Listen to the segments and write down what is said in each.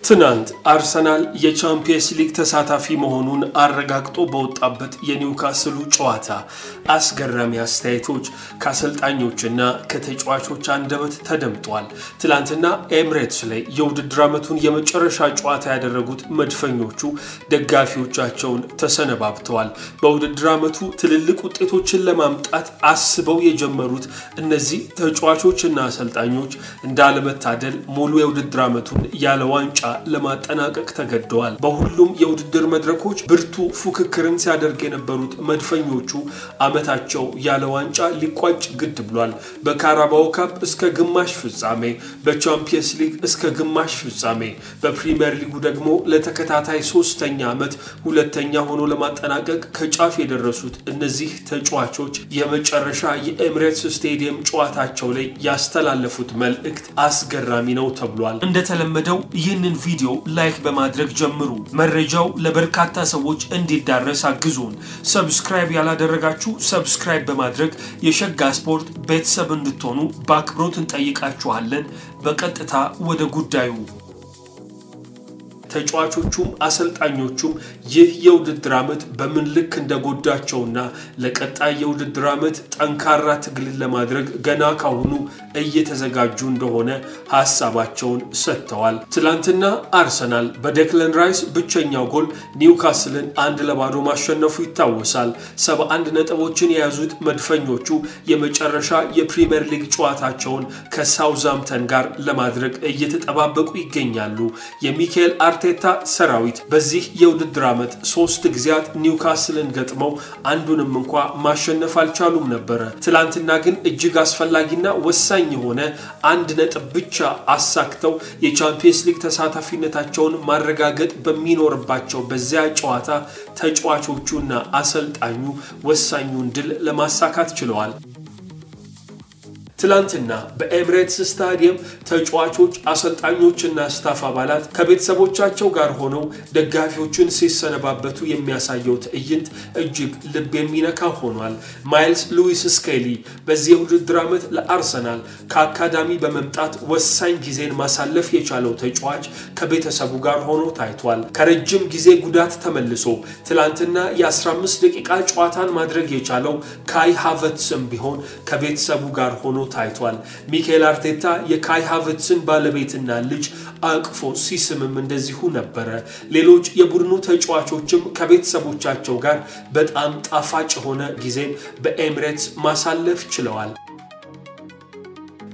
ትናንት አርሰናል የቻምፒየንስ ሊግ ተሳታፊ መሆኑን አረጋግጦ በወጣበት የኒውካስሉ ጨዋታ አስገራሚ አስተያየቶች ከአሰልጣኞችና ከተጫዋቾች አንደበት ተደምጧል። ትላንትና ኤምሬትስ ላይ የውድድር ዓመቱን የመጨረሻ ጨዋታ ያደረጉት መድፈኞቹ ደጋፊዎቻቸውን ተሰነባብተዋል። በውድድር ዓመቱ ትልልቅ ውጤቶችን ለማምጣት አስበው የጀመሩት እነዚህ ተጫዋቾችና አሰልጣኞች እንዳለመታደል ሙሉ የውድድር ዓመቱን ያለ ዋንጫ ለማጠናቀቅ ተገደዋል። በሁሉም የውድድር መድረኮች ብርቱ ፉክክርን ሲያደርግ የነበሩት መድፈኞቹ አመታቸው ያለ ዋንጫ ሊቋጭ ግድ ብሏል። በካራባኦ ካፕ እስከ ግማሽ ፍጻሜ፣ በቻምፒየንስ ሊግ እስከ ግማሽ ፍጻሜ፣ በፕሪሚየር ሊጉ ደግሞ ለተከታታይ 3ኛ ዓመት ሁለተኛ ሆኖ ለማጠናቀቅ ከጫፍ የደረሱት እነዚህ ተጫዋቾች የመጨረሻ የኤምሬትስ ስቴዲየም ጨዋታቸው ላይ ያስተላለፉት መልእክት አስገራሚ ነው ተብሏል። እንደተለመደው ይህንን ቪዲዮ ላይክ በማድረግ ጀምሩ። መረጃው ለበርካታ ሰዎች እንዲዳረስ አግዙን። ሰብስክራይብ ያላደረጋችሁ ሰብስክራይብ በማድረግ የሸጋ ስፖርት ቤተሰብ እንድትሆኑ በአክብሮት እንጠይቃችኋለን። በቀጥታ ወደ ጉዳዩ ተጫዋቾቹም አሰልጣኞቹም ይህ የውድድር ዓመት በምን ልክ እንደጎዳቸውና ለቀጣይ የውድድር ዓመት ጠንካራ ትግል ለማድረግ ገና ካሁኑ እየተዘጋጁ እንደሆነ ሐሳባቸውን ሰጥተዋል። ትላንትና አርሰናል በዴክለን ራይስ ብቸኛው ጎል ኒውካስልን 1-0 ማሸነፉ ይታወሳል። 71 ነጥቦችን የያዙት መድፈኞቹ የመጨረሻ የፕሪሚየር ሊግ ጨዋታቸውን ከሳውዛምፕተን ጋር ለማድረግ እየተጠባበቁ ይገኛሉ። የሚካኤል አርቴታ ሰራዊት በዚህ የውድድር ዓመት 3 ጊዜያት ኒውካስልን ገጥመው አንዱንም እንኳን ማሸነፍ አልቻሉም ነበር። ትላንትና ግን እጅግ አስፈላጊና ወሳኝ የሆነ 1 ነጥብ ብቻ አሳክተው የቻምፒየንስ ሊግ ተሳታፊነታቸውን ማረጋገጥ በሚኖርባቸው በዚያ ጨዋታ ተጫዋቾቹና አሰልጣኙ ወሳኙን ድል ለማሳካት ችለዋል። ትላንትና በኤምሬትስ ስታዲየም ተጫዋቾች አሰልጣኞችና ስታፍ አባላት ከቤተሰቦቻቸው ጋር ሆነው ደጋፊዎችን ሲሰነባበቱ የሚያሳየው ትዕይንት እጅግ ልብ የሚነካ ሆኗል። ማይልስ ሉዊስ ስኬሊ በዚህ የውድድር ዓመት ለአርሰናል ከአካዳሚ በመምጣት ወሳኝ ጊዜን ማሳለፍ የቻለው ተጫዋች ከቤተሰቡ ጋር ሆኖ ታይቷል። ከረጅም ጊዜ ጉዳት ተመልሶ ትላንትና የ15 ደቂቃ ጨዋታን ማድረግ የቻለው ካይ ሃቨርትዝም ቢሆን ከቤተሰቡ ጋር ሆኖ ታይቷል። ሚካኤል አርቴታ የካይ ሃቨርትዝን ባለቤትና ልጅ አቅፎ ሲስምም እንደዚሁ ነበር። ሌሎች የቡድኑ ተጫዋቾችም ከቤተሰቦቻቸው ጋር በጣም ጣፋጭ ሆነ ጊዜን በኤምሬትስ ማሳለፍ ችለዋል።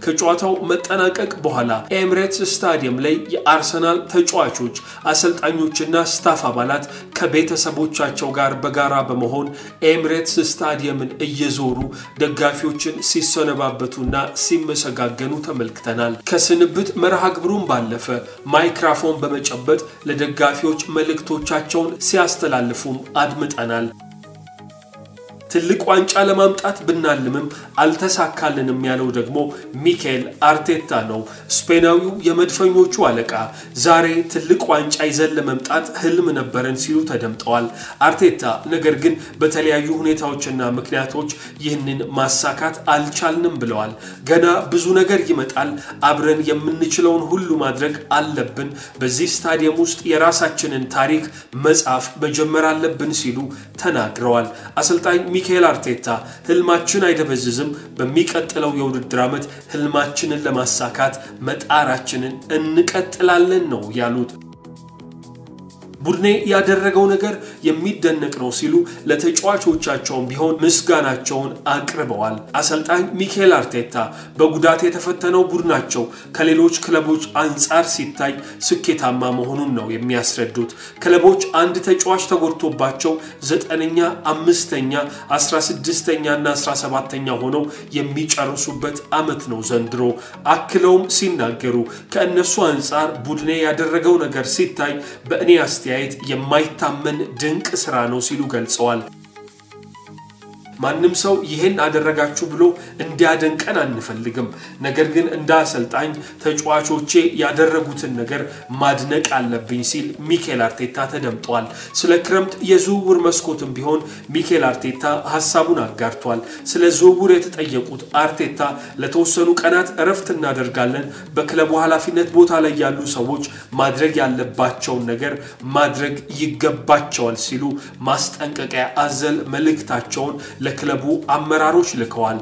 ከጨዋታው መጠናቀቅ በኋላ ኤምሬትስ ስታዲየም ላይ የአርሰናል ተጫዋቾች አሰልጣኞችና ስታፍ አባላት ከቤተሰቦቻቸው ጋር በጋራ በመሆን ኤምሬትስ ስታዲየምን እየዞሩ ደጋፊዎችን ሲሰነባበቱና ሲመሰጋገኑ ተመልክተናል። ከስንብት መርሃ ግብሩን ባለፈ ማይክሮፎን በመጨበጥ ለደጋፊዎች መልእክቶቻቸውን ሲያስተላልፉም አድምጠናል። ትልቅ ዋንጫ ለማምጣት ብናልምም አልተሳካልንም ያለው ደግሞ ሚካኤል አርቴታ ነው። ስፔናዊው የመድፈኞቹ አለቃ ዛሬ ትልቅ ዋንጫ ይዘን ለመምጣት ህልም ነበረን ሲሉ ተደምጠዋል። አርቴታ ነገር ግን በተለያዩ ሁኔታዎችና ምክንያቶች ይህንን ማሳካት አልቻልንም ብለዋል። ገና ብዙ ነገር ይመጣል፣ አብረን የምንችለውን ሁሉ ማድረግ አለብን፣ በዚህ ስታዲየም ውስጥ የራሳችንን ታሪክ መጻፍ መጀመር አለብን ሲሉ ተናግረዋል። አሰልጣኝ ሚካኤል አርቴታ ህልማችን አይደበዝዝም፣ በሚቀጥለው የውድድር ዓመት ህልማችንን ለማሳካት መጣራችንን እንቀጥላለን ነው ያሉት። ቡድኔ ያደረገው ነገር የሚደነቅ ነው ሲሉ ለተጫዋቾቻቸውም ቢሆን ምስጋናቸውን አቅርበዋል። አሰልጣኝ ሚካኤል አርቴታ በጉዳት የተፈተነው ቡድናቸው ከሌሎች ክለቦች አንጻር ሲታይ ስኬታማ መሆኑን ነው የሚያስረዱት። ክለቦች አንድ ተጫዋች ተጎድቶባቸው 9ኛ፣ 5ኛ፣ 16ኛና 17ኛ ሆነው የሚጨርሱበት ዓመት ነው ዘንድሮ። አክለውም ሲናገሩ ከእነሱ አንጻር ቡድኔ ያደረገው ነገር ሲታይ በእኔ አስተያየት የማይታመን ድንቅ ስራ ነው ሲሉ ገልጸዋል። ማንም ሰው ይሄን አደረጋችሁ ብሎ እንዲያደንቀን አንፈልግም ነገር ግን እንደ አሰልጣኝ ተጫዋቾቼ ያደረጉትን ነገር ማድነቅ አለብኝ ሲል ሚኬል አርቴታ ተደምጧል ስለ ክረምት የዝውውር መስኮትም ቢሆን ሚኬል አርቴታ ሐሳቡን አጋርቷል ስለ ዝውውር የተጠየቁት አርቴታ ለተወሰኑ ቀናት እረፍት እናደርጋለን በክለቡ ኃላፊነት ቦታ ላይ ያሉ ሰዎች ማድረግ ያለባቸው ነገር ማድረግ ይገባቸዋል ሲሉ ማስጠንቀቂያ አዘል መልእክታቸውን ለክለቡ አመራሮች ልከዋል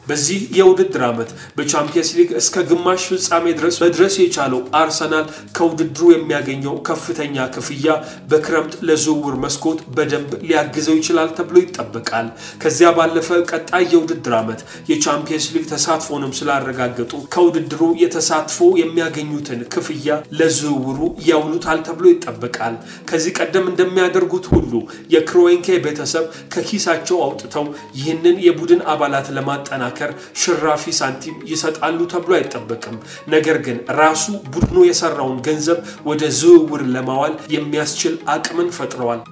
በዚህ የውድድር ዓመት በቻምፒየንስ ሊግ እስከ ግማሽ ፍጻሜ ድረስ የቻለው አርሰናል ከውድድሩ የሚያገኘው ከፍተኛ ክፍያ በክረምት ለዝውውር መስኮት በደንብ ሊያግዘው ይችላል ተብሎ ይጠበቃል ከዚያ ባለፈ ቀጣይ የውድድር ዓመት የቻምፒየንስ ሊግ ተሳትፎንም ስላረጋገጡ ከውድድሩ የተሳትፎ የሚያገኙትን ክፍያ ለዝውውሩ ያውሉታል ተብሎ ይጠበቃል ከዚህ ቀደም እንደሚያደርጉት ሁሉ የክሮዌንኬ ቤተሰብ ከኪሳቸው አውጥተው ይህንን የቡድን አባላት ለማጠናከር ሽራፊ ሳንቲም ይሰጣሉ ተብሎ አይጠበቅም ነገር ግን ራሱ ቡድኑ የሰራውን ገንዘብ ወደ ዝውውር ለማዋል የሚያስችል አቅምን ፈጥረዋል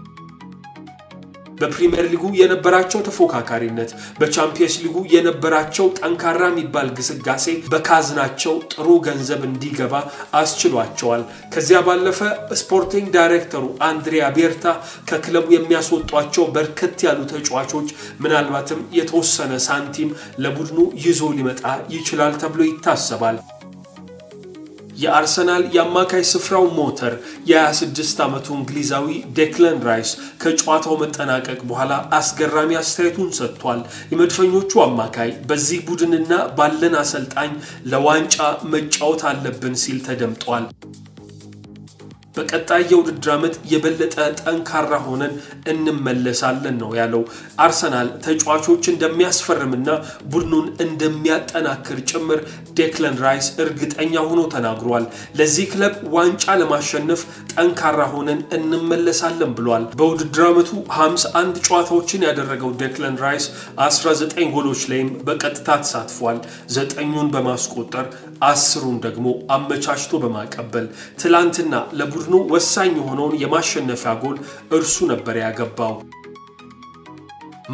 በፕሪሚየር ሊጉ የነበራቸው ተፎካካሪነት በቻምፒየንስ ሊጉ የነበራቸው ጠንካራ የሚባል ግስጋሴ በካዝናቸው ጥሩ ገንዘብ እንዲገባ አስችሏቸዋል ከዚያ ባለፈ ስፖርቲንግ ዳይሬክተሩ አንድሪያ ቤርታ ከክለቡ የሚያስወጧቸው በርከት ያሉ ተጫዋቾች ምናልባትም የተወሰነ ሳንቲም ለቡድኑ ይዞ ሊመጣ ይችላል ተብሎ ይታሰባል የአርሰናል ያማካይ ስፍራው ሞተር የ26 ዓመቱ እንግሊዛዊ ዴክላን ራይስ ከጨዋታው መጠናቀቅ በኋላ አስገራሚ አስተያየቱን ሰጥቷል የመድፈኞቹ አማካይ በዚህ ቡድንና ባለን አሰልጣኝ ለዋንጫ መጫወት አለብን ሲል ተደምጧል በቀጣይ የውድድር ዓመት የበለጠ ጠንካራ ሆነን እንመለሳለን ነው ያለው አርሰናል ተጫዋቾች እንደሚያስፈርምና ቡድኑን እንደሚያጠናክር ጭምር ዴክላን ራይስ እርግጠኛ ሆኖ ተናግሯል ለዚህ ክለብ ዋንጫ ለማሸነፍ ጠንካራ ሆነን እንመለሳለን ብሏል በውድድር ዓመቱ 51 ጨዋታዎችን ያደረገው ዴክላን ራይስ 19 ጎሎች ላይም በቀጥታ ተሳትፏል 9ን በማስቆጠር 10ን ደግሞ አመቻችቶ በማቀበል ትላንትና ለቡድኑ ወሳኝ የሆነውን የማሸነፊያ ጎል እርሱ ነበር ያገባው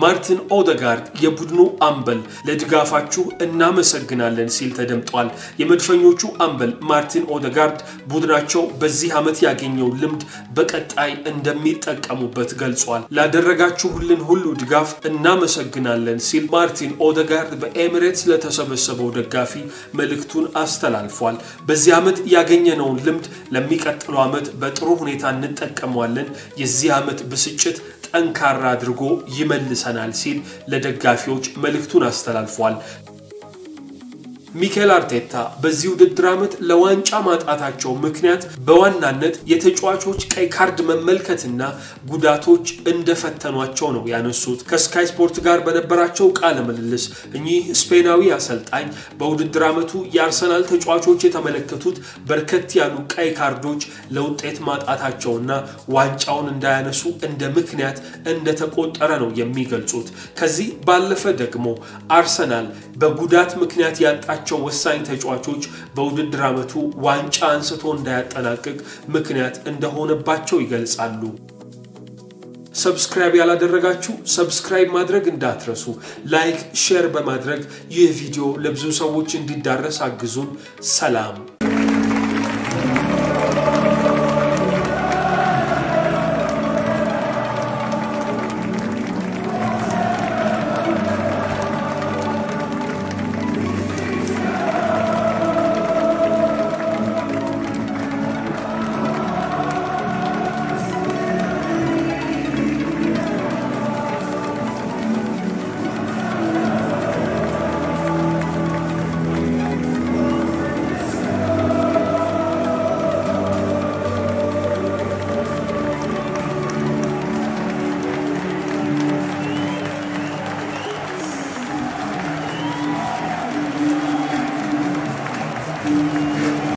ማርቲን ኦዴጋርድ የቡድኑ አምበል ለድጋፋችሁ እናመሰግናለን ሲል ተደምጧል የመድፈኞቹ አምበል ማርቲን ኦዴጋርድ ቡድናቸው በዚህ ዓመት ያገኘው ልምድ በቀጣይ እንደሚጠቀሙበት ገልጿል ላደረጋችሁልን ሁሉ ድጋፍ እናመሰግናለን ሲል ማርቲን ኦዴጋርድ በኤሚሬትስ ለተሰበሰበው ደጋፊ መልእክቱን አስተላልፏል በዚህ ዓመት ያገኘነው ልምድ ለሚቀጥለው ዓመት በጥሩ ሁኔታ እንጠቀመዋለን የዚህ ዓመት ብስጭት ጠንካራ አድርጎ ይመልሰናል ሲል ለደጋፊዎች መልእክቱን አስተላልፏል ሚኬል አርቴታ በዚህ ውድድር ዓመት ለዋንጫ ማጣታቸው ምክንያት በዋናነት የተጫዋቾች ቀይ ካርድ መመልከትና ጉዳቶች እንደፈተኗቸው ነው ያነሱት ከስካይ ስፖርት ጋር በነበራቸው ቃለ ምልልስ እኚህ ስፔናዊ አሰልጣኝ በውድድር ዓመቱ የአርሰናል ተጫዋቾች የተመለከቱት በርከት ያሉ ቀይ ካርዶች ለውጤት ማጣታቸውና ዋንጫውን እንዳያነሱ እንደ ምክንያት እንደተቆጠረ ነው የሚገልጹት ከዚህ ባለፈ ደግሞ አርሰናል በጉዳት ምክንያት ያጣቸው ወሳኝ ተጫዋቾች በውድድር ዓመቱ ዋንጫ አንስቶ እንዳያጠናቅቅ ምክንያት እንደሆነባቸው ይገልጻሉ ሰብስክራይብ ያላደረጋችሁ ሰብስክራይብ ማድረግ እንዳትረሱ ላይክ ሼር በማድረግ ይህ ቪዲዮ ለብዙ ሰዎች እንዲዳረስ አግዙን ሰላም